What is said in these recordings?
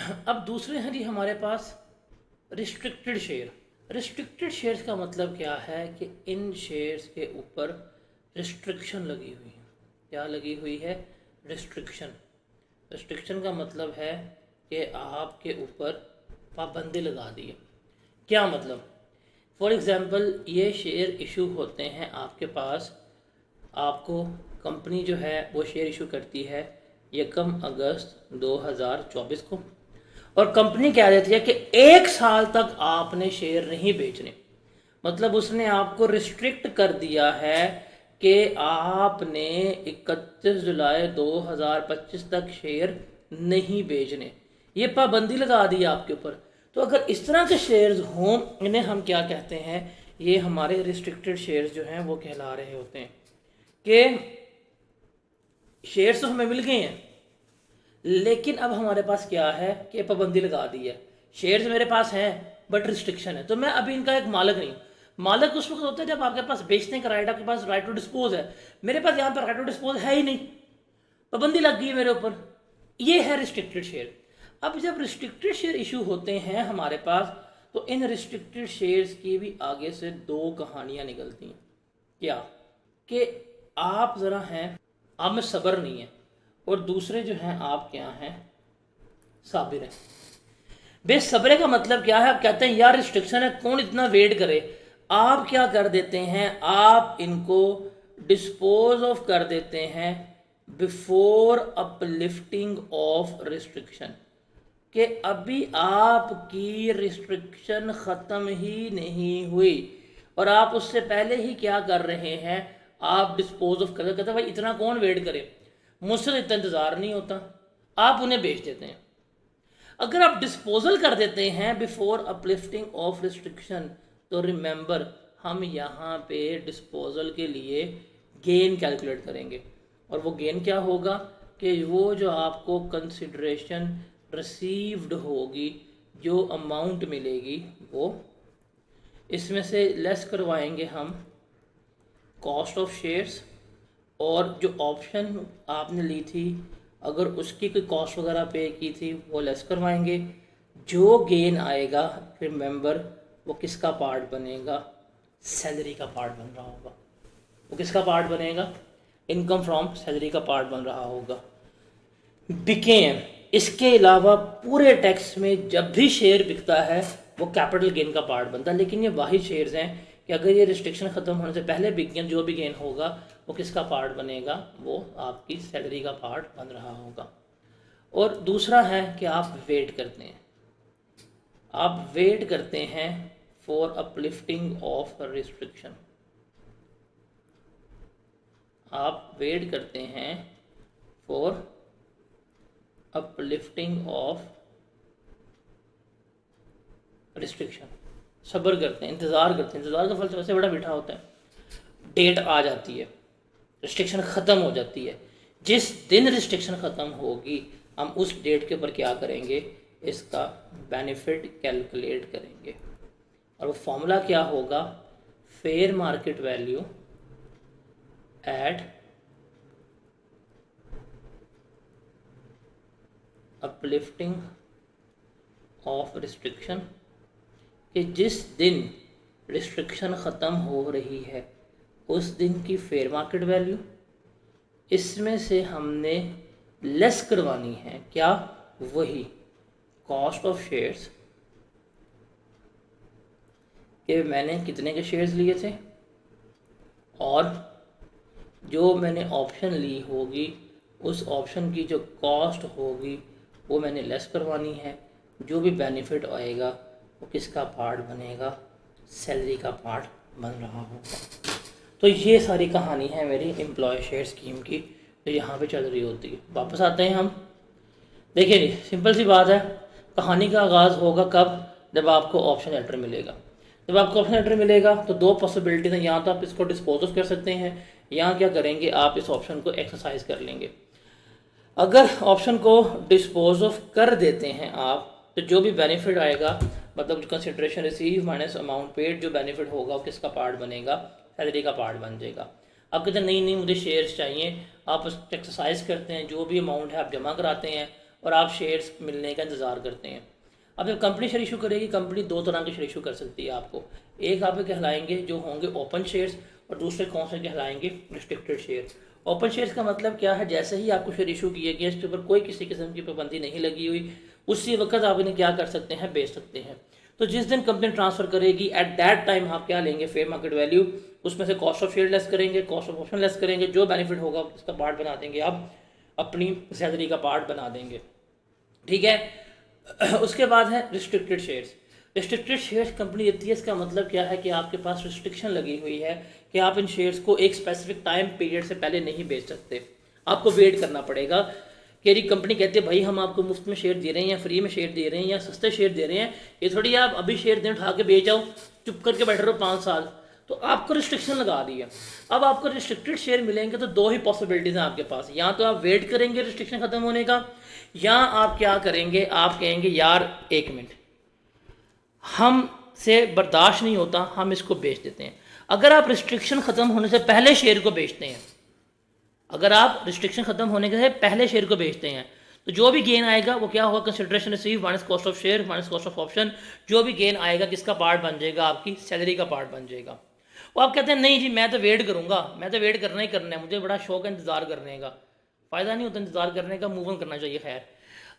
अब दूसरे हैं जी हमारे पास रिस्ट्रिक्टेड शेयर। रिस्ट्रिक्टेड शेयर्स का मतलब क्या है कि इन शेयर्स के ऊपर रिस्ट्रिक्शन लगी हुई है। क्या लगी हुई है? रिस्ट्रिक्शन। रिस्ट्रिक्शन का मतलब है कि आपके ऊपर पाबंदी लगा दी है। क्या मतलब? फॉर एग्ज़ाम्पल ये शेयर इशू होते हैं आपके पास, आपको कंपनी जो है वो शेयर इशू करती है 1 अगस्त 2024 को, और कंपनी कह देती है कि 1 साल तक आपने शेयर नहीं बेचने। मतलब उसने आपको रिस्ट्रिक्ट कर दिया है कि आपने 31 जुलाई 2025 तक शेयर नहीं बेचने। ये पाबंदी लगा दी आपके ऊपर। तो अगर इस तरह के शेयर्स हों, इन्हें हम क्या कहते हैं? ये हमारे रिस्ट्रिक्टेड शेयर्स जो हैं वो कहला रहे होते हैं कि शेयर्स तो हमें मिल गए हैं, लेकिन अब हमारे पास क्या है कि पाबंदी लगा दी है। शेयर्स मेरे पास हैं बट रिस्ट्रिक्शन है, तो मैं अभी इनका एक मालिक नहीं हूँ। मालिक उस वक्त होता है जब आपके पास बेचने का राइट, आपके पास राइट टू डिस्पोज है। मेरे पास यहाँ पर राइट टू डिस्पोज है ही नहीं, पाबंदी लग गई है मेरे ऊपर। ये है रिस्ट्रिक्टेड शेयर। अब जब रिस्ट्रिक्टेड शेयर इशू होते हैं हमारे पास, तो इन रिस्ट्रिक्टेड शेयर्स की भी आगे से दो कहानियां निकलती हैं। क्या? कि आप ज़रा हैं, आप में सब्र नहीं है, और दूसरे जो हैं आप क्या हैं? साबिर हैं। बेसब्रे का मतलब क्या है? आप कहते हैं यार रिस्ट्रिक्शन है, कौन इतना वेट करे। आप क्या कर देते हैं? आप इनको डिस्पोज ऑफ कर देते हैं बिफोर अपलिफ्टिंग ऑफ रिस्ट्रिक्शन, कि अभी आपकी रिस्ट्रिक्शन ख़त्म ही नहीं हुई और आप उससे पहले ही क्या कर रहे हैं? आप डिस्पोज ऑफ कर कहते हैं भाई इतना कौन वेट करे, मुझसे तो इतना इंतज़ार नहीं होता, आप उन्हें बेच देते हैं। अगर आप डिस्पोजल कर देते हैं बिफोर अपलिफ्टिंग ऑफ रिस्ट्रिक्शन, तो रिमेंबर हम यहाँ पे डिस्पोजल के लिए गेन कैलकुलेट करेंगे, और वो गेन क्या होगा कि वो जो आपको कंसिडरेशन रिसीव्ड होगी, जो अमाउंट मिलेगी, वो इसमें से लेस करवाएंगे हम कॉस्ट ऑफ शेयर्स, और जो ऑप्शन आपने ली थी अगर उसकी कोई कॉस्ट वगैरह पे की थी वो लेस करवाएंगे। जो गेन आएगा रिमेंबर वो किसका पार्ट बनेगा? सैलरी का पार्ट बन रहा होगा। वो किसका पार्ट बनेगा? इनकम फ्रॉम सैलरी का पार्ट बन रहा होगा। बिकेम, इसके अलावा पूरे टैक्स में जब भी शेयर बिकता है वो कैपिटल गेन का पार्ट बनता है। लेकिन ये वाहिद शेयर्स हैं कि अगर ये रिस्ट्रिक्शन ख़त्म होने से पहले बिक गए, जो भी गेन होगा वो किसका पार्ट बनेगा? वो आपकी सैलरी का पार्ट बन रहा होगा। और दूसरा है कि आप वेट करते हैं, आप वेट करते हैं फॉर अपलिफ्टिंग ऑफ रिस्ट्रिक्शन। आप वेट करते हैं फॉर अपलिफ्टिंग ऑफ रिस्ट्रिक्शन। सब्र करते हैं, इंतज़ार करते हैं। इंतज़ार का फल सबसे बड़ा मीठा होता है। डेट आ जाती है, रिस्ट्रिक्शन ख़त्म हो जाती है। जिस दिन रिस्ट्रिक्शन ख़त्म होगी हम उस डेट के ऊपर क्या करेंगे? इसका बेनिफिट कैलकुलेट करेंगे, और वो फॉर्मूला क्या होगा? Fair market value at uplifting of restriction, कि जिस दिन रिस्ट्रिक्शन ख़त्म हो रही है उस दिन की फेयर मार्केट वैल्यू, इसमें से हमने लेस करवानी है क्या? वही कॉस्ट ऑफ शेयर्स, कि मैंने कितने के शेयर्स लिए थे, और जो मैंने ऑप्शन ली होगी उस ऑप्शन की जो कॉस्ट होगी वो मैंने लेस करवानी है। जो भी बेनिफिट आएगा वो किसका पार्ट बनेगा? सैलरी का पार्ट बन रहा होगा। तो ये सारी कहानी है मेरी एम्प्लॉय शेयर स्कीम की जो यहाँ पे चल रही होती है। वापस आते हैं हम। देखिए जी, सिंपल सी बात है, कहानी का आगाज़ होगा कब? जब आपको ऑप्शन लेटर मिलेगा। जब आपको ऑप्शन लेटर मिलेगा तो दो पॉसिबिलिटीज़ हैं, या तो आप इसको डिस्पोज ऑफ कर सकते हैं, या क्या करेंगे आप इस ऑप्शन को एक्सरसाइज कर लेंगे। अगर ऑप्शन को डिस्पोज ऑफ कर देते हैं आप, तो जो भी बेनिफिट आएगा, मतलब consideration receive minus amount paid, जो बेनिफिट होगा वो किसका पार्ट बनेगा? सैलरी का पार्ट बन जाएगा। आप कहते हैं नहीं नहीं मुझे शेयर्स चाहिए, आप एक्सरसाइज करते हैं, जो भी अमाउंट है आप जमा कराते हैं और आप शेयर्स मिलने का इंतज़ार करते हैं। अब जब कंपनी शेयर इशू करेगी, कंपनी दो तरह के शेयर इशू कर सकती है आपको। एक आपके कहलाएंगे जो होंगे ओपन शेयर्स, और दूसरे कौन से कहलाएंगे रिस्ट्रिक्टेड शेयर। ओपन शेयर्स का मतलब क्या है, जैसे ही आपको शेयर इशू किए गए, इसके ऊपर कोई किसी किस्म की पाबंदी नहीं लगी हुई, उसी वक्त आप इन्हें क्या कर सकते हैं, बेच सकते हैं। तो जिस दिन कंपनी ट्रांसफर करेगी एट दैट टाइम आप क्या लेंगे, फेयर मार्केट वैल्यू, उसमें से कॉस्ट ऑफ शेयर लेस करेंगे, कॉस्ट ऑफ ऑप्शन लेस करेंगे, जो बेनिफिट होगा उसका पार्ट बना देंगे, आप अपनी सैलरी का पार्ट बना देंगे। ठीक है। उसके बाद है restricted shares. Restricted shares company देती है, इसका मतलब क्या है कि आपके पास रिस्ट्रिक्शन लगी हुई है कि आप इन शेयर्स को एक स्पेसिफिक टाइम पीरियड से पहले नहीं बेच सकते, आपको वेट करना पड़ेगा। कि यदि कंपनी कहती है भाई हम आपको मुफ्त में शेयर दे रहे हैं या फ्री में शेयर दे रहे हैं या सस्ते शेयर दे रहे हैं, ये थोड़ी आप अभी शेयर दें उठा के बेच जाओ, चुप करके बैठे रहो 5 साल, तो आपको रिस्ट्रिक्शन लगा दी है। अब आपको रिस्ट्रिक्टेड शेयर मिलेंगे तो दो ही पॉसिबिलिटीज़ हैं आपके पास, या तो आप वेट करेंगे रिस्ट्रिक्शन ख़त्म होने का, या आप क्या करेंगे, आप कहेंगे यार एक मिनट, हम से बर्दाश्त नहीं होता, हम इसको बेच देते हैं। अगर आप रिस्ट्रिक्शन ख़त्म होने से पहले शेयर को बेचते हैं, अगर आप रिस्ट्रिक्शन ख़त्म होने के पहले शेयर को बेचते हैं, तो जो भी गेन आएगा वो क्या होगा, consideration receive minus cost of share minus cost of option, जो भी गेन आएगा किसका पार्ट बन जाएगा, आपकी सैलरी का पार्ट बन जाएगा। वो आप कहते हैं नहीं जी मैं तो वेट करूँगा, मैं तो वेट करना ही करना है, मुझे बड़ा शौक है इंतज़ार करने का। फ़ायदा नहीं होता इंतज़ार करने का, मूव ऑन करना चाहिए। खैर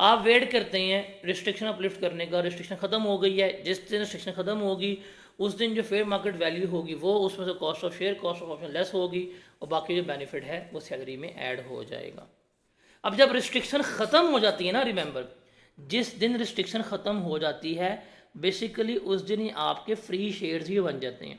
आप वेट करते हैं रिस्ट्रिक्शन अपलिफ्ट करने का, रिस्ट्रिक्शन ख़त्म हो गई है, जिस दिन रिस्ट्रिक्शन ख़त्म होगी उस दिन जो फेयर मार्केट वैल्यू होगी वो उसमें से cost of share cost of option less होगी, और बाकी जो बेनिफिट है वो सैलरी में ऐड हो जाएगा। अब जब रिस्ट्रिक्शन ख़त्म हो जाती है ना, रिमेंबर, जिस दिन रिस्ट्रिक्शन ख़त्म हो जाती है बेसिकली उस दिन ही आपके फ्री शेयर्स ही बन जाते हैं।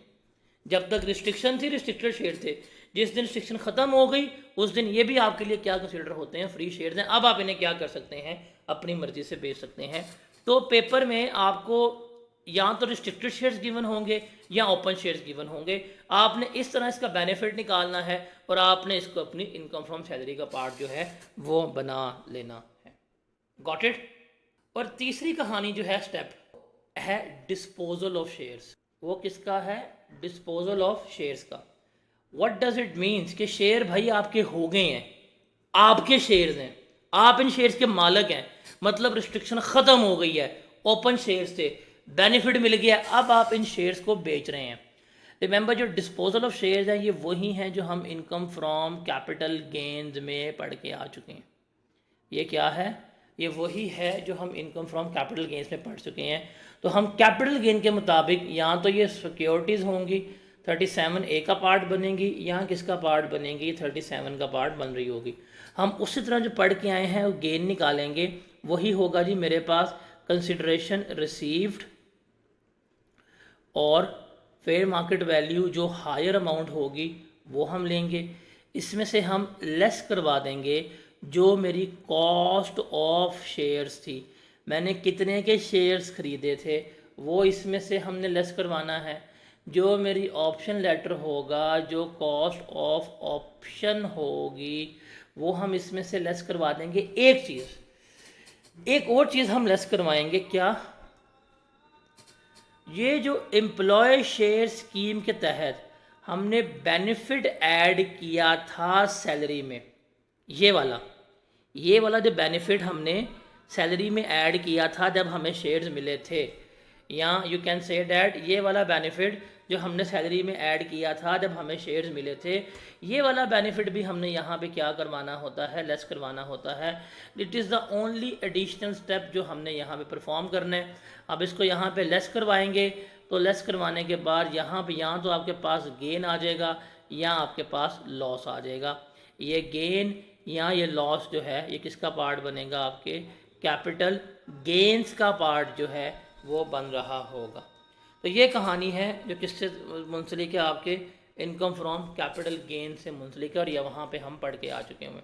जब तक रिस्ट्रिक्शन थी रिस्ट्रिक्टेड शेयर थे, जिस दिन रिस्ट्रिक्शन ख़त्म हो गई उस दिन ये भी आपके लिए क्या कंसिडर होते हैं, फ्री शेयर्स हैं। अब आप इन्हें क्या कर सकते हैं, अपनी मर्जी से बेच सकते हैं। तो पेपर में आपको या तो रिस्ट्रिक्टेड शेयर्स गिवन होंगे या ओपन शेयर्स गिवन होंगे, आपने इस तरह इसका बेनिफिट निकालना है और आपने इसको अपनी इनकम फ्रॉम सैलरी का पार्ट जो है वो बना लेना है। Got it. और तीसरी कहानी जो है स्टेप है डिस्पोजल ऑफ शेयर्स। वो किसका है, डिस्पोजल ऑफ शेयर्स का। व्हाट डज इट मीन्स कि शेयर भाई आपके हो गए हैं, आपके शेयर्स हैं, आप इन शेयर्स के मालिक हैं, मतलब रिस्ट्रिक्शन ख़त्म हो गई है, ओपन शेयर्स से बेनिफिट मिल गया, अब आप इन शेयर्स को बेच रहे हैं। रिमेंबर जो डिस्पोजल ऑफ शेयर्स हैं ये वही हैं जो हम इनकम फ्रॉम कैपिटल गेन्स में पढ़ के आ चुके हैं। ये क्या है, ये वही है जो हम इनकम फ्रॉम कैपिटल गेन्स में पढ़ चुके हैं। तो हम कैपिटल गेन के मुताबिक या तो ये सिक्योरिटीज़ होंगी 37A का पार्ट बनेंगी, या किसका पार्ट बनेंगी, 37 का पार्ट बन रही होगी। हम उसी तरह जो पढ़ के आए हैं वो गेन निकालेंगे, वही होगा जी मेरे पास कंसिडरेशन रिसीव्ड और फेयर मार्केट वैल्यू जो हायर अमाउंट होगी वो हम लेंगे, इसमें से हम लेस करवा देंगे जो मेरी कॉस्ट ऑफ शेयर्स थी, मैंने कितने के शेयर्स ख़रीदे थे वो इसमें से हमने लेस करवाना है। जो मेरी ऑप्शन लेटर होगा, जो कॉस्ट ऑफ ऑप्शन होगी वो हम इसमें से लेस करवा देंगे। एक चीज़, एक और चीज़ हम लेस करवाएंगे, क्या, ये जो एम्प्लॉय शेयर स्कीम के तहत हमने बेनिफिट ऐड किया था सैलरी में, ये वाला जो बेनिफिट हमने सैलरी में ऐड किया था जब हमें शेयर्स मिले थे, या यू कैन से डैट ये वाला बेनिफिट जो हमने सैलरी में ऐड किया था जब हमें शेयर्स मिले थे, ये वाला बेनिफिट भी हमने यहाँ पे क्या करवाना होता है, लेस करवाना होता है। It is the only additional step जो हमने यहाँ पे परफॉर्म करना है। अब इसको यहाँ पे लेस करवाएंगे, तो लेस करवाने के बाद यहाँ पे या तो आपके पास गेन आ जाएगा या आपके पास लॉस आ जाएगा। ये गेन या ये लॉस जो है ये किसका पार्ट बनेगा, आपके कैपिटल गेन्स का पार्ट जो है वो बन रहा होगा। तो ये कहानी है जो किससे मुंसलिक है, आपके इनकम फ्रॉम कैपिटल गेन से मुंसलिक है, और ये वहाँ पे हम पढ़ के आ चुके हैं।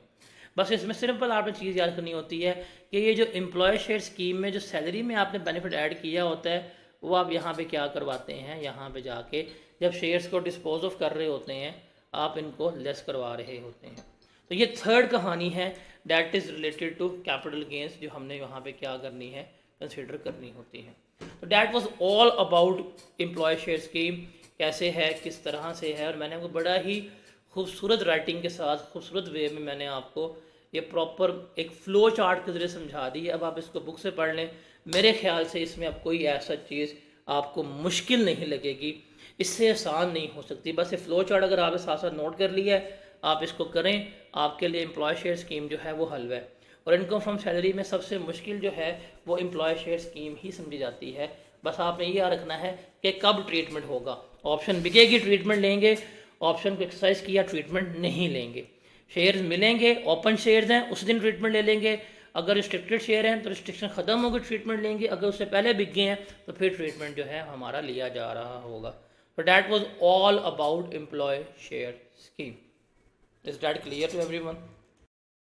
बस इसमें सिंपल आपने चीज़ याद करनी होती है कि ये जो एम्प्लॉय शेयर स्कीम में जो सैलरी में आपने बेनिफिट ऐड किया होता है वो आप यहाँ पे क्या करवाते हैं, यहाँ पे जाके जब शेयर्स को डिस्पोज ऑफ कर रहे होते हैं आप इनको लेस करवा रहे होते हैं। तो ये थर्ड कहानी है that is related to capital gains जो हमने यहाँ पे क्या करनी है, कंसिडर करनी होती है। तो that was all about employ share scheme, कैसे है, किस तरह से है, और मैंने आपको बड़ा ही खूबसूरत राइटिंग के साथ खूबसूरत वे में मैंने आपको ये प्रॉपर एक फ्लो चार्ट के ज़रिए समझा दी है। अब आप इसको बुक से पढ़ लें, मेरे ख्याल से इसमें अब कोई ऐसा चीज़ आपको मुश्किल नहीं लगेगी, इससे आसान नहीं हो सकती। बस ये फ्लो चार्ट अगर आपने साथ साथ नोट कर लिया है, आप इसको करें, आपके लिए एम्प्लॉय शेयर स्कीम जो है वो हल है। और इनकम फ्रॉम सैलरी में सबसे मुश्किल जो है वो एम्प्लॉय शेयर स्कीम ही समझी जाती है। बस आपने ये याद रखना है कि कब ट्रीटमेंट होगा। ऑप्शन बिकेगी ट्रीटमेंट लेंगे, ऑप्शन को एक्सरसाइज किया ट्रीटमेंट नहीं लेंगे। शेयर्स मिलेंगे, ओपन शेयर्स हैं उस दिन ट्रीटमेंट ले लेंगे, अगर रिस्ट्रिक्टेड शेयर हैं तो रिस्ट्रिक्शन ख़त्म होगी ट्रीटमेंट लेंगे, अगर उससे पहले बिक गए हैं तो फिर ट्रीटमेंट जो है हमारा लिया जा रहा होगा। So that was all about employee share scheme. Is that clear to everyone?